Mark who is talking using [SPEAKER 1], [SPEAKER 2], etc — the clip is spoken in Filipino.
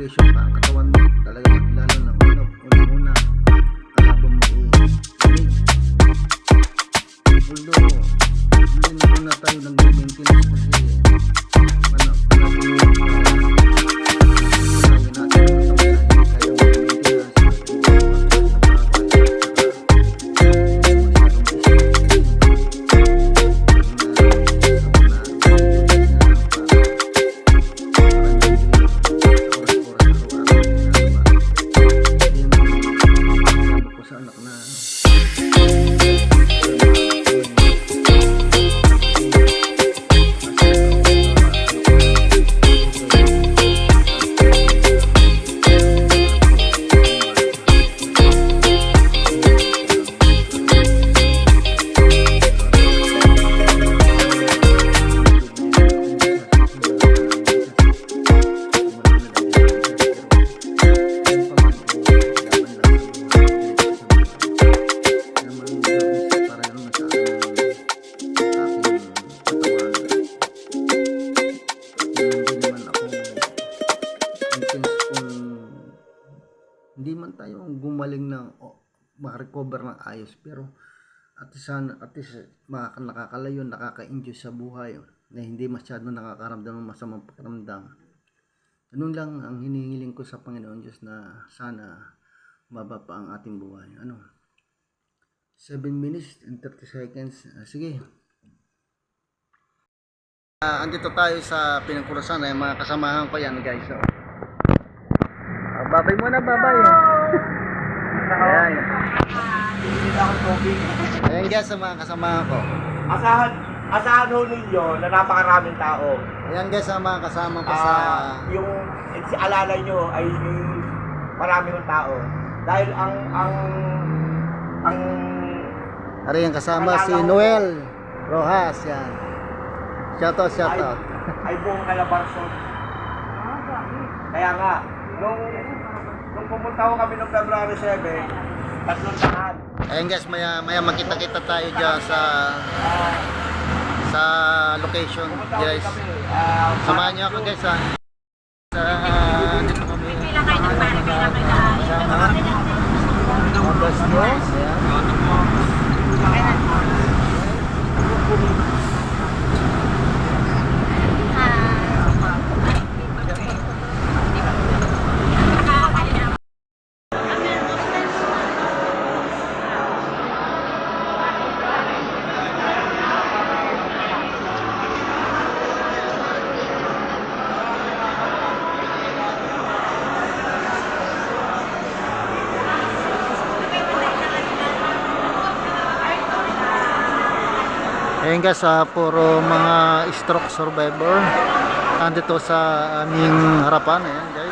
[SPEAKER 1] preparation pa ang katawan mo talaga, lalo na una kalaban mo lamig. Although hindi na muna tayo nag-maintenance kasi hindi man tayo gumaling ng makarecover ng ayos, pero at least nakakalayo, nakaka-enjoy sa buhay na hindi masyado nakakaramdam ng masamang pakiramdam. Ganun lang ang hinihiling ko sa Panginoon Diyos, na sana mababa pa ang ating buhay. 7 minutes and 30 seconds. Sige. Andito tayo sa Pinagkurusan, ay mga kasamahan ko yan, guys. Babay muna, babay. Ayan. Ayan guys, sa mga kasama ko.
[SPEAKER 2] Asahan ho ninyo na napakaraming tao.
[SPEAKER 1] Ayan guys, sa mga kasama ko sa...
[SPEAKER 2] Yung si alalay nyo ay maraming tao. Dahil ang
[SPEAKER 1] Ari yung kasama si Noel Rojas, yan. Shoutout.
[SPEAKER 2] Ay buong Calabarzon. Kaya nga, nung pumunta ko kami noong February 7, 3 tahan.
[SPEAKER 1] Ayan guys, maya makita-kita tayo dyan sa location, guys. Samahan nyo ako guys, ha. Dito kami.
[SPEAKER 3] Kailan kayo nagpare, kailan kayo naaayos.
[SPEAKER 1] Ayan guys, puro mga stroke survivor nandito sa aming harapan. Ayan guys.